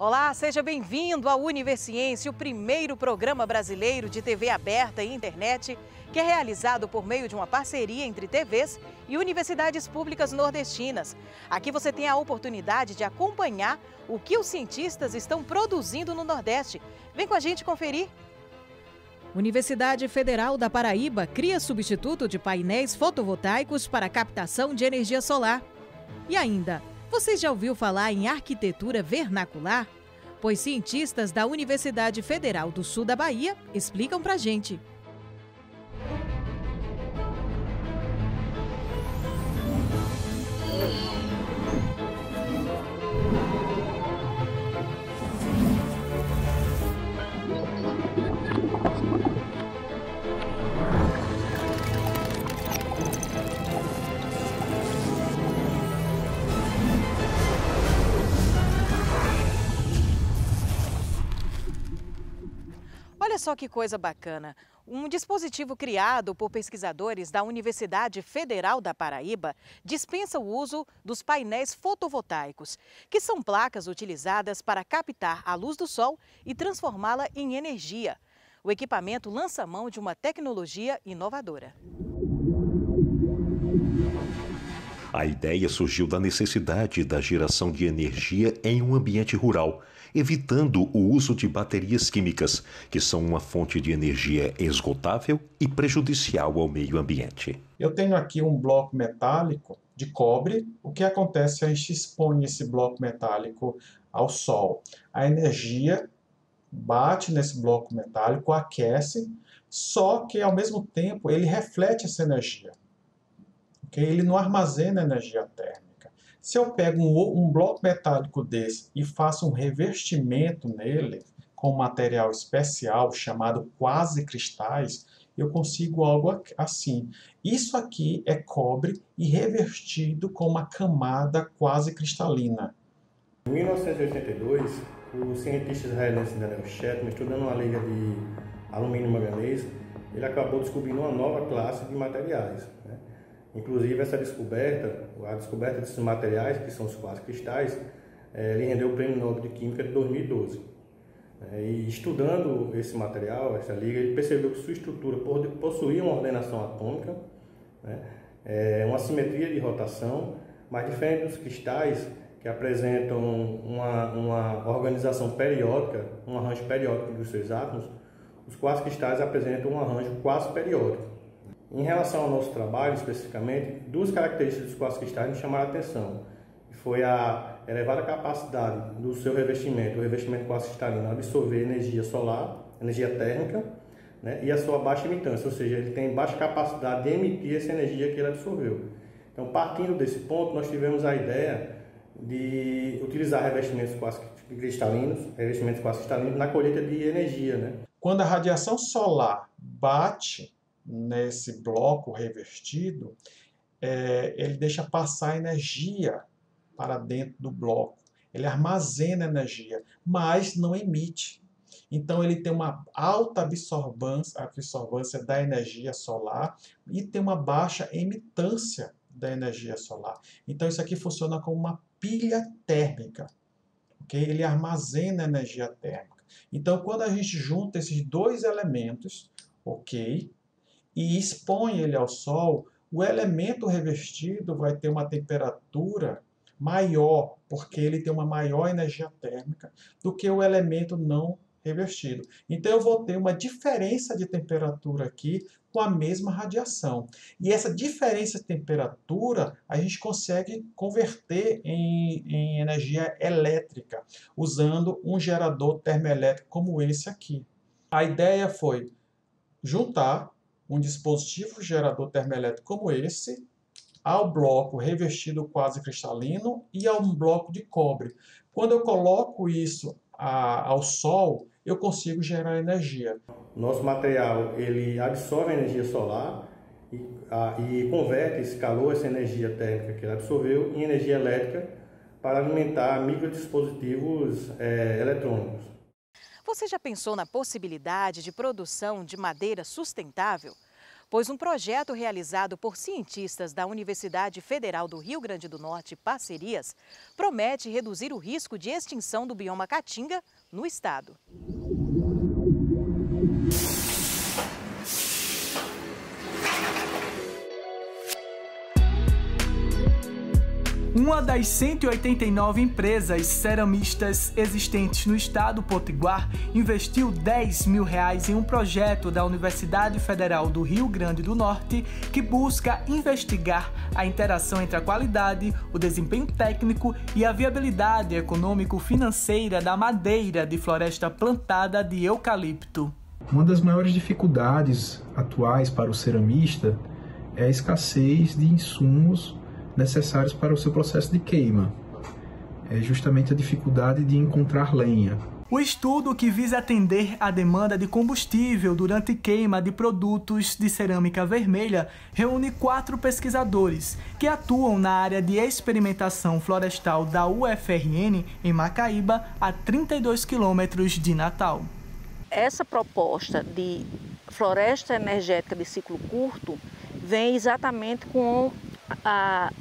Olá, seja bem-vindo ao Universiência, o primeiro programa brasileiro de TV aberta e internet, que é realizado por meio de uma parceria entre TVs e universidades públicas nordestinas. Aqui você tem a oportunidade de acompanhar o que os cientistas estão produzindo no Nordeste. Vem com a gente conferir. Universidade Federal da Paraíba cria substituto de painéis fotovoltaicos para captação de energia solar. E ainda, você já ouviu falar em arquitetura vernacular? Pois cientistas da Universidade Federal do Sul da Bahia explicam pra gente. Olha só que coisa bacana. Um dispositivo criado por pesquisadores da Universidade Federal da Paraíba dispensa o uso dos painéis fotovoltaicos, que são placas utilizadas para captar a luz do sol e transformá-la em energia. O equipamento lança mão de uma tecnologia inovadora. A ideia surgiu da necessidade da geração de energia em um ambiente rural, evitando o uso de baterias químicas, que são uma fonte de energia esgotável e prejudicial ao meio ambiente. Eu tenho aqui um bloco metálico de cobre. O que acontece? A gente expõe esse bloco metálico ao sol. A energia bate nesse bloco metálico, aquece, só que ao mesmo tempo ele reflete essa energia. Ele não armazena energia térmica. Se eu pego um bloco metálico desse e faço um revestimento nele com um material especial chamado quasi-cristais, eu consigo algo assim. Isso aqui é cobre e revestido com uma camada quase cristalina. Em 1982, o cientista israelense Daniel Shetman, estudando uma liga de alumínio e manganês, ele acabou descobrindo uma nova classe de materiais, né? Inclusive, essa descoberta, a descoberta desses materiais, que são os quasi-cristais, ele rendeu o Prêmio Nobel de Química de 2012. E estudando esse material, essa liga, ele percebeu que sua estrutura possuía uma ordenação atômica, né, uma simetria de rotação, mas diferente dos cristais, que apresentam uma organização periódica, um arranjo periódico dos seus átomos, os quasi-cristais apresentam um arranjo quase periódico. Em relação ao nosso trabalho, especificamente, duas características dos quasi-cristais me chamaram a atenção. Foi a elevada capacidade do seu revestimento, o revestimento quasi-cristalino, absorver energia solar, energia térmica, né, e a sua baixa emissão, ou seja, ele tem baixa capacidade de emitir essa energia que ele absorveu. Então, partindo desse ponto, nós tivemos a ideia de utilizar revestimentos quasi-cristalinos na colheita de energia, né? Quando a radiação solar bate nesse bloco revestido, ele deixa passar energia para dentro do bloco. Ele armazena energia, mas não emite. Então ele tem uma alta absorvância da energia solar e tem uma baixa emitância da energia solar. Então isso aqui funciona como uma pilha térmica. Okay? Ele armazena energia térmica. Então quando a gente junta esses dois elementos, ok, e expõe ele ao sol, o elemento revestido vai ter uma temperatura maior, porque ele tem uma maior energia térmica do que o elemento não revestido. Então eu vou ter uma diferença de temperatura aqui com a mesma radiação. E essa diferença de temperatura a gente consegue converter em energia elétrica, usando um gerador termoelétrico como esse aqui. A ideia foi juntar um dispositivo gerador termoelétrico como esse ao bloco revestido quase cristalino e a um bloco de cobre. Quando eu coloco isso ao sol, eu consigo gerar energia. Nosso material ele absorve a energia solar e converte esse calor, essa energia térmica que ele absorveu, em energia elétrica para alimentar microdispositivos eletrônicos. Você já pensou na possibilidade de produção de madeira sustentável? pois um projeto realizado por cientistas da Universidade Federal do Rio Grande do Norte, Parcerias, promete reduzir o risco de extinção do bioma caatinga no estado. Uma das 189 empresas ceramistas existentes no estado potiguar investiu R$10 mil em um projeto da Universidade Federal do Rio Grande do Norte que busca investigar a interação entre a qualidade, o desempenho técnico e a viabilidade econômico-financeira da madeira de floresta plantada de eucalipto. Uma das maiores dificuldades atuais para o ceramista é a escassez de insumos necessários para o seu processo de queima. É justamente a dificuldade de encontrar lenha. O estudo, que visa atender à demanda de combustível durante queima de produtos de cerâmica vermelha, reúne 4 pesquisadores que atuam na área de experimentação florestal da UFRN, em Macaíba, a 32 quilômetros de Natal. Essa proposta de floresta energética de ciclo curto vem exatamente com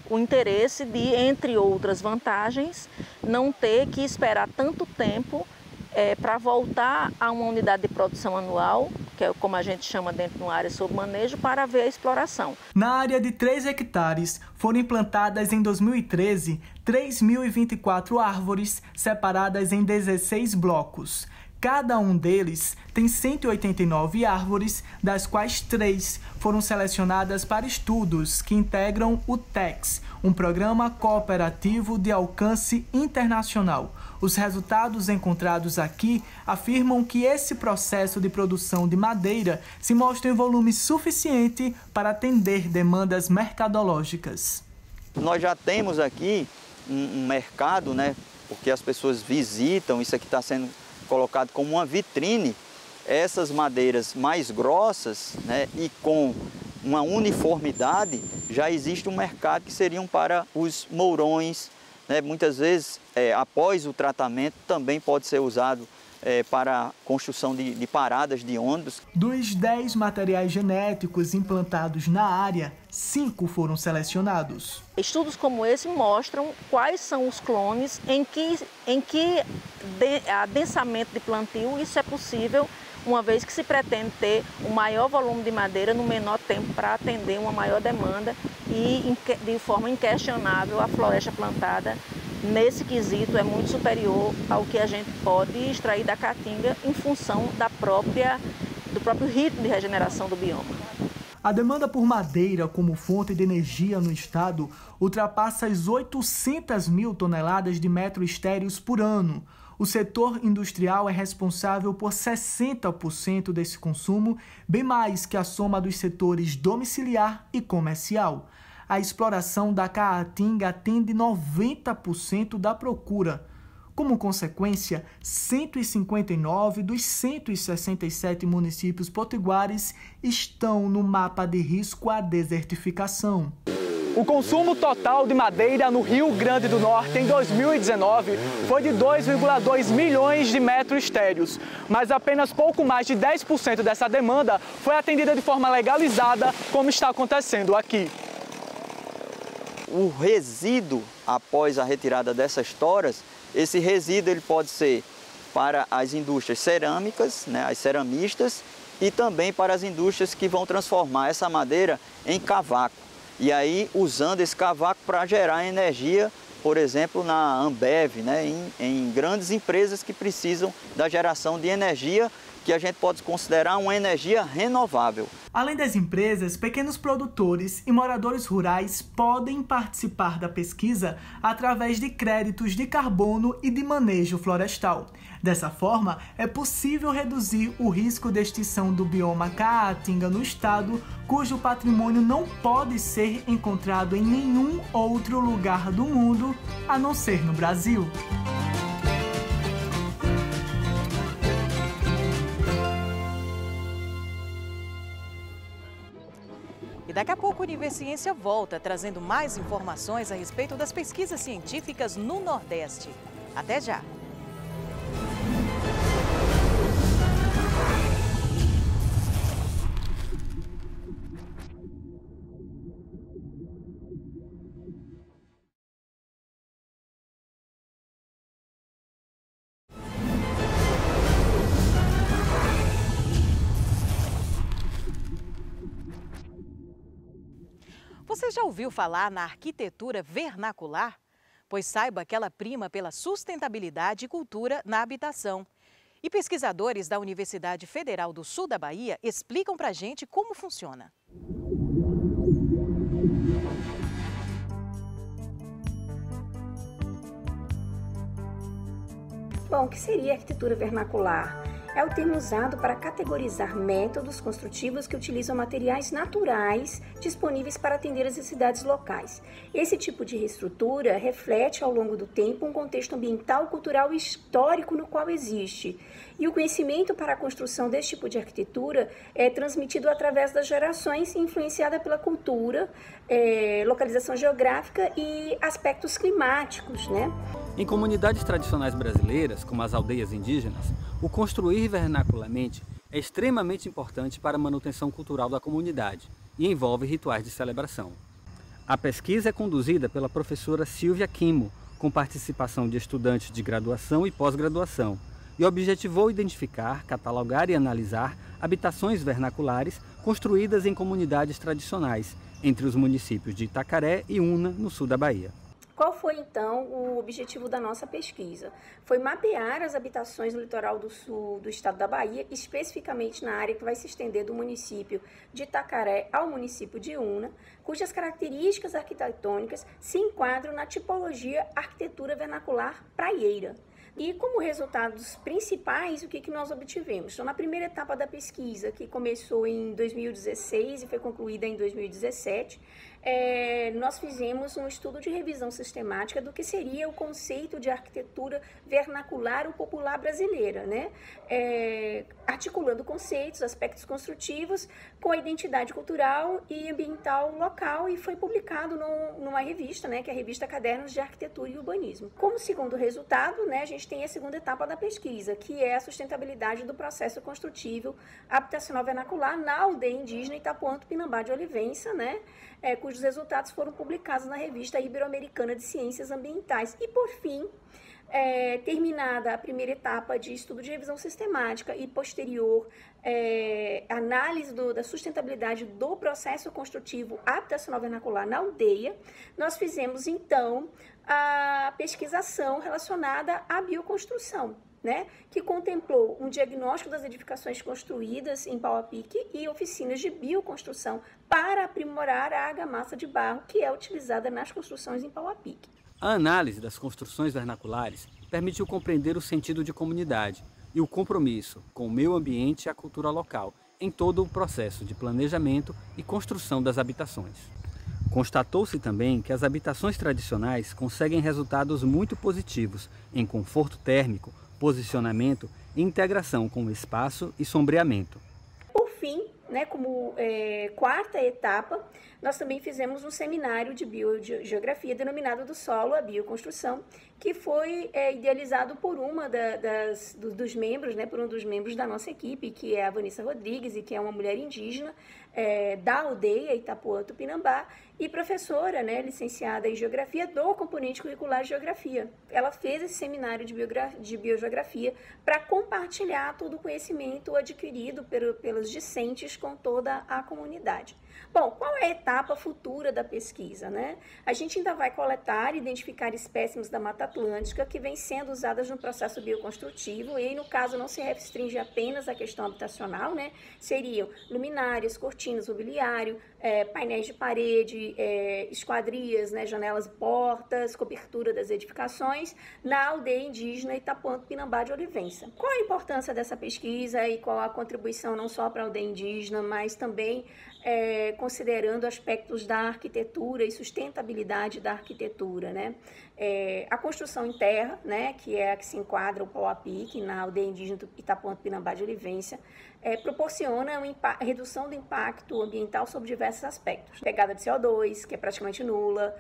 o interesse de, entre outras vantagens, não ter que esperar tanto tempo para voltar a uma unidade de produção anual, que é como a gente chama dentro de uma área sob manejo, para ver a exploração. Na área de 3 hectares, foram implantadas em 2013 3.024 árvores separadas em 16 blocos. Cada um deles tem 189 árvores, das quais 3 foram selecionadas para estudos que integram o TEX, um programa cooperativo de alcance internacional. Os resultados encontrados aqui afirmam que esse processo de produção de madeira se mostra em volume suficiente para atender demandas mercadológicas. Nós já temos aqui um mercado, né? Porque as pessoas visitam, isso aqui está sendo colocado como uma vitrine, essas madeiras mais grossas, né, e com uma uniformidade, já existe um mercado que seriam para os mourões, né, muitas vezes, após o tratamento, também pode ser usado para a construção de paradas de ônibus. Dos 10 materiais genéticos implantados na área, 5 foram selecionados. Estudos como esse mostram quais são os clones em que adensamento de plantio isso é possível, uma vez que se pretende ter um maior volume de madeira no menor tempo para atender uma maior demanda e, de forma inquestionável, a floresta plantada nesse quesito é muito superior ao que a gente pode extrair da caatinga em função do próprio ritmo de regeneração do bioma. A demanda por madeira como fonte de energia no estado ultrapassa as 800 mil toneladas de metros estéreos por ano. O setor industrial é responsável por 60% desse consumo, bem mais que a soma dos setores domiciliar e comercial. A exploração da caatinga atende 90% da procura. Como consequência, 159 dos 167 municípios potiguares estão no mapa de risco à desertificação. O consumo total de madeira no Rio Grande do Norte em 2019 foi de 2,2 milhões de metros estéreos, mas apenas pouco mais de 10% dessa demanda foi atendida de forma legalizada, como está acontecendo aqui. O resíduo, após a retirada dessas toras, esse resíduo ele pode ser para as indústrias cerâmicas, né, as ceramistas, e também para as indústrias que vão transformar essa madeira em cavaco. E aí, usando esse cavaco para gerar energia, por exemplo, na Ambev, né, em grandes empresas que precisam da geração de energia, que a gente pode considerar uma energia renovável. Além das empresas, pequenos produtores e moradores rurais podem participar da pesquisa através de créditos de carbono e de manejo florestal. Dessa forma, é possível reduzir o risco de extinção do bioma caatinga no estado, cujo patrimônio não pode ser encontrado em nenhum outro lugar do mundo, a não ser no Brasil. E daqui a pouco o Universiência volta trazendo mais informações a respeito das pesquisas científicas no Nordeste. Até já! Você já ouviu falar na arquitetura vernacular? Pois saiba que ela prima pela sustentabilidade e cultura na habitação. E pesquisadores da Universidade Federal do Sul da Bahia explicam pra gente como funciona. Bom, o que seria arquitetura vernacular? É o termo usado para categorizar métodos construtivos que utilizam materiais naturais disponíveis para atender as necessidades locais. Esse tipo de reestrutura reflete ao longo do tempo um contexto ambiental, cultural e histórico no qual existe. E o conhecimento para a construção desse tipo de arquitetura é transmitido através das gerações, influenciada pela cultura, localização geográfica e aspectos climáticos, né? Em comunidades tradicionais brasileiras, como as aldeias indígenas, o construir vernacularmente é extremamente importante para a manutenção cultural da comunidade e envolve rituais de celebração. A pesquisa é conduzida pela professora Silvia Quimo, com participação de estudantes de graduação e pós-graduação, e objetivou identificar, catalogar e analisar habitações vernaculares construídas em comunidades tradicionais, entre os municípios de Itacaré e Una, no sul da Bahia. Qual foi, então, o objetivo da nossa pesquisa? Foi mapear as habitações no litoral do sul do estado da Bahia, especificamente na área que vai se estender do município de Itacaré ao município de Una, cujas características arquitetônicas se enquadram na tipologia arquitetura vernacular praieira. E como resultados principais, o que nós obtivemos? Então, na primeira etapa da pesquisa, que começou em 2016 e foi concluída em 2017, nós fizemos um estudo de revisão sistemática do que seria o conceito de arquitetura vernacular ou popular brasileira, né? Articulando conceitos, aspectos construtivos com a identidade cultural e ambiental local, e foi publicado numa revista, né, que é a revista Cadernos de Arquitetura e Urbanismo. Como segundo resultado, né, a gente tem a segunda etapa da pesquisa, que é a sustentabilidade do processo construtivo habitacional vernacular na aldeia indígena Itapuã Tupinambá de Olivença, né, cujos resultados foram publicados na revista Ibero-Americana de Ciências Ambientais. E, por fim, terminada a primeira etapa de estudo de revisão sistemática e posterior análise da sustentabilidade do processo construtivo habitacional vernacular na aldeia, nós fizemos, então, a pesquisação relacionada à bioconstrução, né, que contemplou um diagnóstico das edificações construídas em pau a pique e oficinas de bioconstrução para aprimorar a argamassa de barro que é utilizada nas construções em pau a pique. A análise das construções vernaculares permitiu compreender o sentido de comunidade e o compromisso com o meio ambiente e a cultura local em todo o processo de planejamento e construção das habitações. Constatou-se também que as habitações tradicionais conseguem resultados muito positivos em conforto térmico, posicionamento e integração com o espaço e sombreamento. Por fim, né, como quarta etapa, nós também fizemos um seminário de biogeografia denominado do solo, a bioconstrução, que foi idealizado por dos membros, né, por um dos membros da nossa equipe, que é a Vanessa Rodrigues, e que é uma mulher indígena da aldeia Itapuã Tupinambá, e professora, né, licenciada em Geografia do componente curricular de Geografia. Ela fez esse seminário de biogeografia para compartilhar todo o conhecimento adquirido pelos discentes com toda a comunidade. Bom, qual é a etapa futura da pesquisa, né? A gente ainda vai coletar e identificar espécimes da Mata Atlântica que vêm sendo usadas no processo bioconstrutivo, e aí, no caso, não se restringe apenas à questão habitacional, né? Seriam luminárias, cortinas, mobiliário, painéis de parede, esquadrias, né, janelas e portas, cobertura das edificações na aldeia indígena Itapuã Tupinambá de Olivença. Qual a importância dessa pesquisa e qual a contribuição não só para a aldeia indígena, mas também considerando aspectos da arquitetura e sustentabilidade da arquitetura, né? A construção em terra, né, que é a que se enquadra o pau a pique na aldeia indígena Itapuã Tupinambá de Olivença, proporciona redução do impacto ambiental sobre diversos aspectos. Pegada de CO2, que é praticamente nula.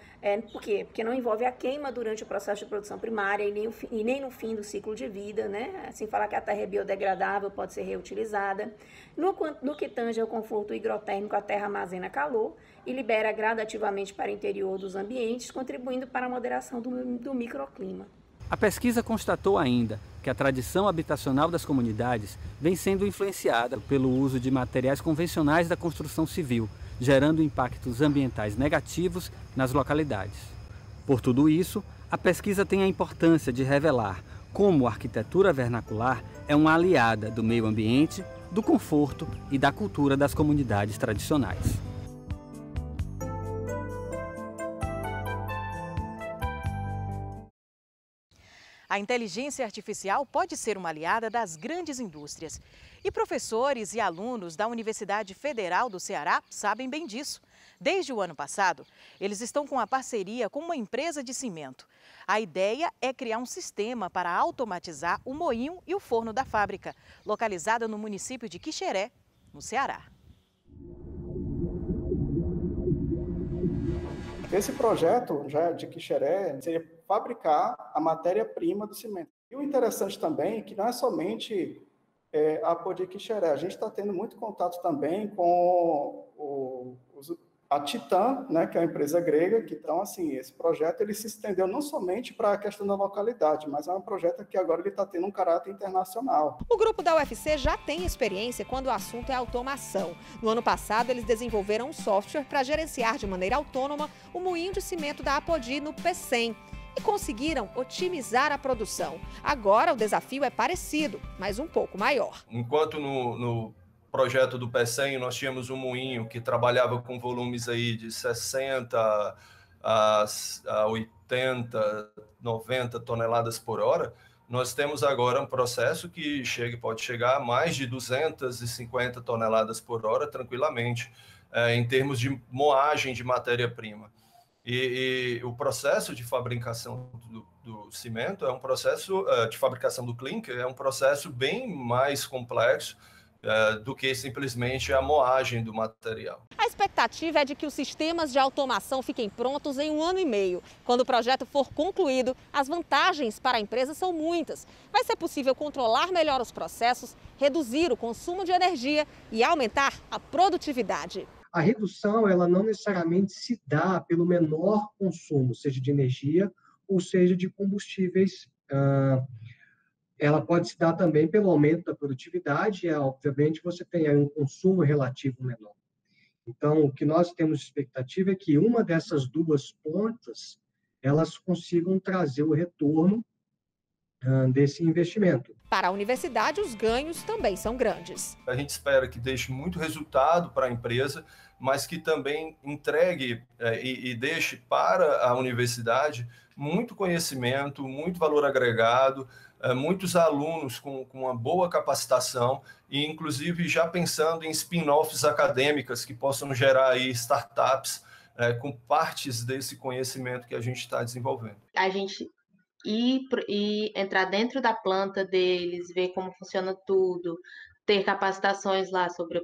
Por quê? Porque não envolve a queima durante o processo de produção primária e nem no fim do ciclo de vida, né? Sem falar que a terra é biodegradável, pode ser reutilizada. No que tange ao conforto higrotérmico, a terra armazena calor e libera gradativamente para o interior dos ambientes, contribuindo para a moderação do microclima. A pesquisa constatou ainda que a tradição habitacional das comunidades vem sendo influenciada pelo uso de materiais convencionais da construção civil, gerando impactos ambientais negativos nas localidades. Por tudo isso, a pesquisa tem a importância de revelar como a arquitetura vernacular é uma aliada do meio ambiente, do conforto e da cultura das comunidades tradicionais. A inteligência artificial pode ser uma aliada das grandes indústrias. E professores e alunos da Universidade Federal do Ceará sabem bem disso. Desde o ano passado, eles estão com uma parceria com uma empresa de cimento. A ideia é criar um sistema para automatizar o moinho e o forno da fábrica, localizada no município de Quixeré, no Ceará. Esse projeto já de Quixeré seria fabricar a matéria-prima do cimento. E o interessante também é que não é somente a Apodi Quixeré, a gente está tendo muito contato também com a Titan, né, que é uma empresa grega, que então, assim, esse projeto ele se estendeu não somente para a questão da localidade, mas é um projeto que agora ele está tendo um caráter internacional. O grupo da UFC já tem experiência quando o assunto é automação. No ano passado, eles desenvolveram um software para gerenciar de maneira autônoma o moinho de cimento da Apodi no Pecém e conseguiram otimizar a produção. Agora o desafio é parecido, mas um pouco maior. Enquanto no projeto do Pecém, nós tínhamos um moinho que trabalhava com volumes aí de 60 a 80, 90 toneladas por hora. Nós temos agora um processo que pode chegar a mais de 250 toneladas por hora tranquilamente, em termos de moagem de matéria-prima. E o processo de fabricação do cimento é um processo de fabricação do clinker, é um processo bem mais complexo do que simplesmente a moagem do material. A expectativa é de que os sistemas de automação fiquem prontos em 1 ano e meio. Quando o projeto for concluído, as vantagens para a empresa são muitas. Vai ser possível controlar melhor os processos, reduzir o consumo de energia e aumentar a produtividade. A redução, ela não necessariamente se dá pelo menor consumo, seja de energia ou seja de combustíveis. Ela pode se dar também pelo aumento da produtividade e, obviamente, você tem aí um consumo relativo menor. Então, o que nós temos de expectativa é que uma dessas duas pontas, elas consigam trazer o retorno desse investimento. Para a universidade, os ganhos também são grandes. A gente espera que deixe muito resultado para a empresa, mas que também entregue e deixe para a universidade muito conhecimento, muito valor agregado, muitos alunos com uma boa capacitação e, inclusive, já pensando em spin-offs acadêmicas que possam gerar aí startups com partes desse conhecimento que a gente está desenvolvendo. A gente e entrar dentro da planta deles, ver como funciona tudo, ter capacitações lá sobre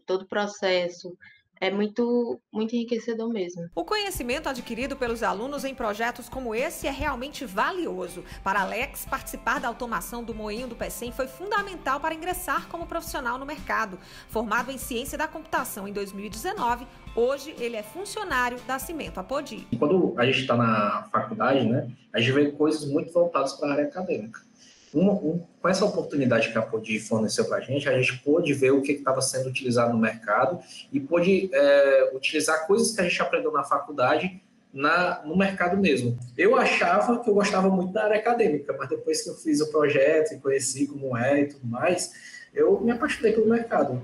todo o processo, é muito enriquecedor mesmo. O conhecimento adquirido pelos alunos em projetos como esse é realmente valioso. Para Alex, participar da automação do moinho do Pecém foi fundamental para ingressar como profissional no mercado. Formado em ciência da computação em 2019, hoje ele é funcionário da Cimento Apodi. Quando a gente está na faculdade, né, a gente vê coisas muito voltadas para a área acadêmica. Com essa oportunidade que a Apodi forneceu para a gente pôde ver o que estava sendo utilizado no mercado e pôde utilizar coisas que a gente aprendeu na faculdade no mercado mesmo. Eu achava que eu gostava muito da área acadêmica, mas depois que eu fiz o projeto e conheci como é e tudo mais, eu me apaixonei pelo mercado.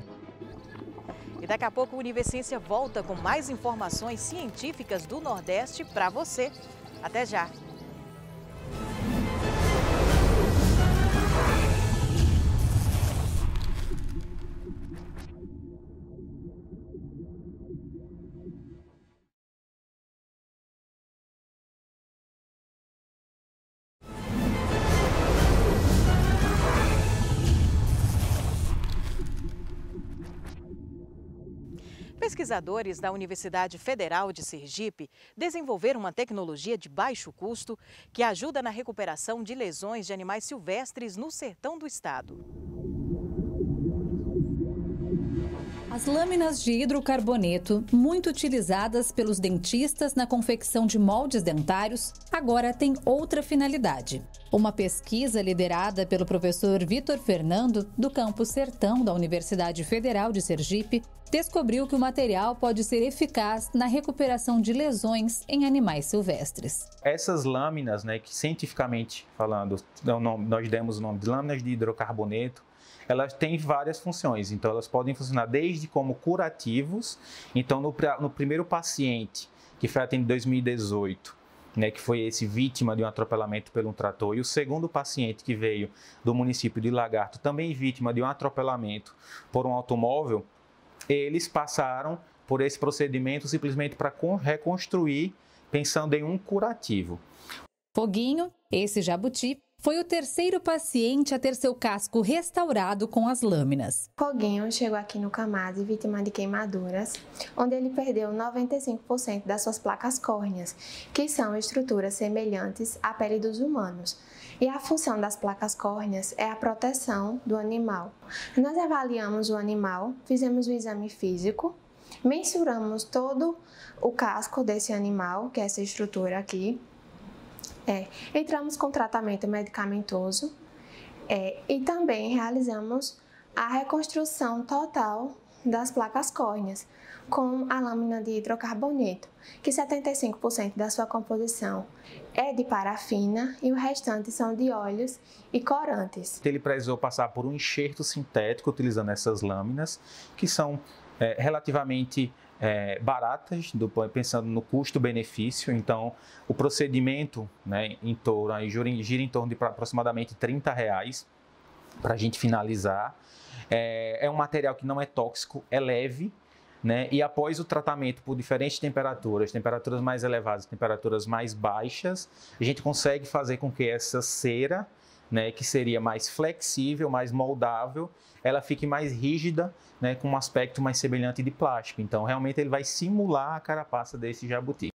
E daqui a pouco o Universiência volta com mais informações científicas do Nordeste para você. Até já! Pesquisadores da Universidade Federal de Sergipe desenvolveram uma tecnologia de baixo custo que ajuda na recuperação de lesões de animais silvestres no sertão do estado. As lâminas de hidrocarboneto, muito utilizadas pelos dentistas na confecção de moldes dentários, agora têm outra finalidade. Uma pesquisa liderada pelo professor Vitor Fernando, do campus Sertão da Universidade Federal de Sergipe, descobriu que o material pode ser eficaz na recuperação de lesões em animais silvestres. Essas lâminas, que cientificamente falando, nós demos o nome de lâminas de hidrocarboneto, elas têm várias funções. Então, elas podem funcionar desde como curativos. Então, no primeiro paciente, que foi atendido em 2018, que foi esse vítima de um atropelamento por um trator, e o segundo paciente que veio do município de Lagarto, também vítima de um atropelamento por um automóvel, eles passaram por esse procedimento simplesmente para reconstruir, pensando em um curativo. Foguinho, esse jabuti, foi o terceiro paciente a ter seu casco restaurado com as lâminas. Foguinho chegou aqui no Camase vítima de queimaduras, onde ele perdeu 95% das suas placas córneas, que são estruturas semelhantes à pele dos humanos. E a função das placas córneas é a proteção do animal. Nós avaliamos o animal, fizemos o exame físico, mensuramos todo o casco desse animal, que é essa estrutura aqui. Entramos com tratamento medicamentoso e também realizamos a reconstrução total das placas córneas com a lâmina de hidrocarboneto, que 75% da sua composição é de parafina e o restante são de óleos e corantes. Ele precisou passar por um enxerto sintético utilizando essas lâminas, que são relativamente baratas, pensando no custo-benefício. Então, o procedimento gira em torno de aproximadamente R$30 para a gente finalizar. É um material que não é tóxico, é leve, e após o tratamento por diferentes temperaturas mais elevadas, temperaturas mais baixas, a gente consegue fazer com que essa cera, que seria mais flexível, mais moldável, ela fique mais rígida, com um aspecto mais semelhante de plástico. Então, realmente, ele vai simular a carapaça desse jabuti.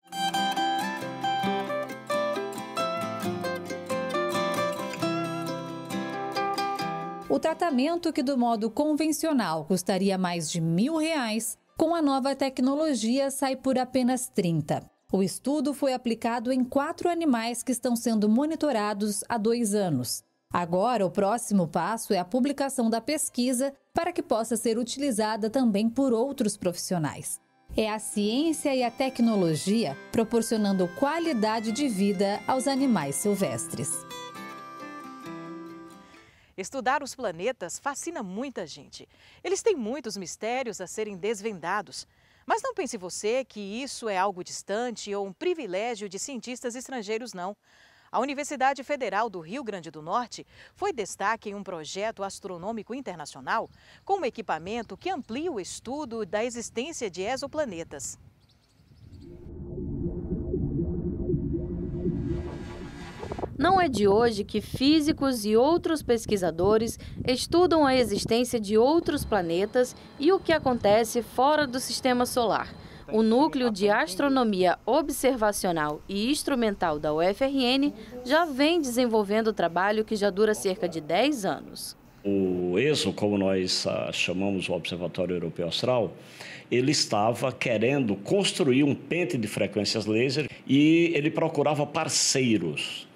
O tratamento, que do modo convencional custaria mais de R$1.000, com a nova tecnologia sai por apenas 30. O estudo foi aplicado em 4 animais que estão sendo monitorados há 2 anos. Agora, o próximo passo é a publicação da pesquisa para que possa ser utilizada também por outros profissionais. É a ciência e a tecnologia proporcionando qualidade de vida aos animais silvestres. Estudar os planetas fascina muita gente. Eles têm muitos mistérios a serem desvendados. Mas não pense você que isso é algo distante ou um privilégio de cientistas estrangeiros, não. A Universidade Federal do Rio Grande do Norte foi destaque em um projeto astronômico internacional com um equipamento que amplia o estudo da existência de exoplanetas. Não é de hoje que físicos e outros pesquisadores estudam a existência de outros planetas e o que acontece fora do sistema solar. O Núcleo de Astronomia Observacional e Instrumental da UFRN já vem desenvolvendo o trabalho que já dura cerca de 10 anos. O ESO, como nós chamamos o Observatório Europeu Austral, ele estava querendo construir um pente de frequências laser e ele procurava parceiros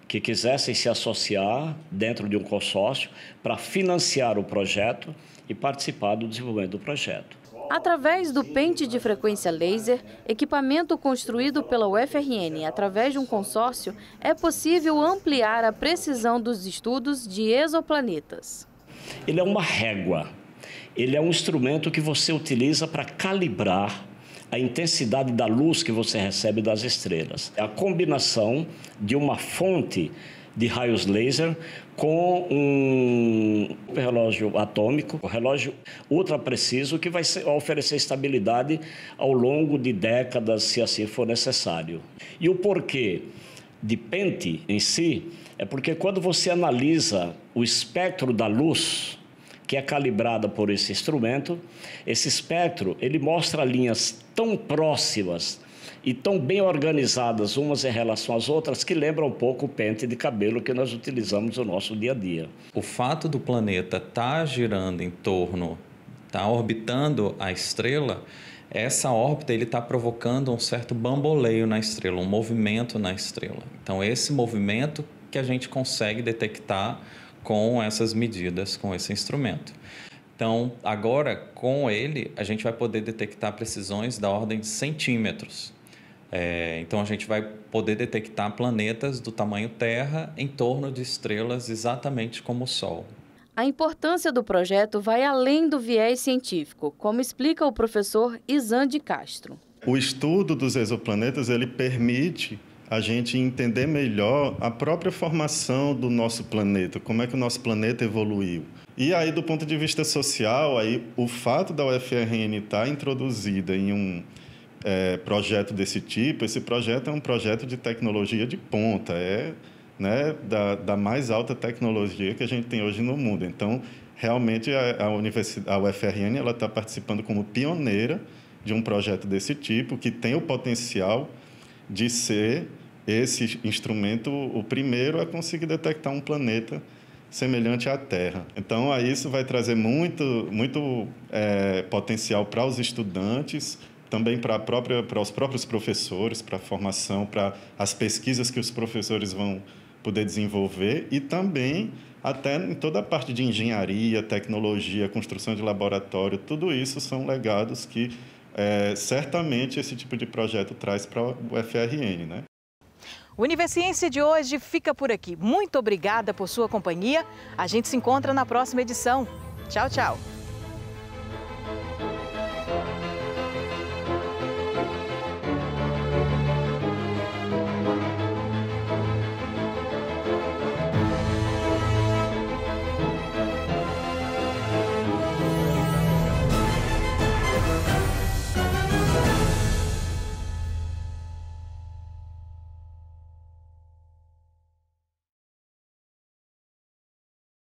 que quisessem se associar dentro de um consórcio para financiar o projeto e participar do desenvolvimento do projeto. Através do pente de frequência laser, equipamento construído pela UFRN através de um consórcio, é possível ampliar a precisão dos estudos de exoplanetas. Ele é uma régua, ele é um instrumento que você utiliza para calibrar a intensidade da luz que você recebe das estrelas. É a combinação de uma fonte de raios laser com um relógio atômico, um relógio ultra preciso que vai oferecer estabilidade ao longo de décadas, se assim for necessário. E o porquê de pente em si é porque quando você analisa o espectro da luz, que é calibrada por esse instrumento, esse espectro ele mostra linhas tão próximas e tão bem organizadas umas em relação às outras que lembram um pouco o pente de cabelo que nós utilizamos no nosso dia a dia. O fato do planeta estar girando em torno está orbitando a estrela, essa órbita ele está provocando um certo bamboleio na estrela, um movimento na estrela. Então, esse movimento que a gente consegue detectar com essas medidas, com esse instrumento. Então, agora, com ele, a gente vai poder detectar precisões da ordem de centímetros. Então, a gente vai poder detectar planetas do tamanho Terra em torno de estrelas exatamente como o Sol. A importância do projeto vai além do viés científico, como explica o professor Izan de Castro. O estudo dos exoplanetas ele permite a gente entender melhor a própria formação do nosso planeta, como é que o nosso planeta evoluiu. E aí, do ponto de vista social, aí, o fato da UFRN estar introduzida em um projeto desse tipo, esse projeto é um projeto de tecnologia de ponta, né, da mais alta tecnologia que a gente tem hoje no mundo. Então, realmente, a UFRN está participando como pioneira de um projeto desse tipo, que tem o potencial de ser esse instrumento o primeiro a conseguir detectar um planeta semelhante à Terra. Então, aí isso vai trazer muito potencial para os estudantes, também para os próprios professores, para a formação, para as pesquisas que os professores vão poder desenvolver e também até em toda a parte de engenharia, tecnologia, construção de laboratório, tudo isso são legados que certamente esse tipo de projeto traz para o UFRN, né? O Universiência de hoje fica por aqui. Muito obrigada por sua companhia. A gente se encontra na próxima edição. Tchau, tchau.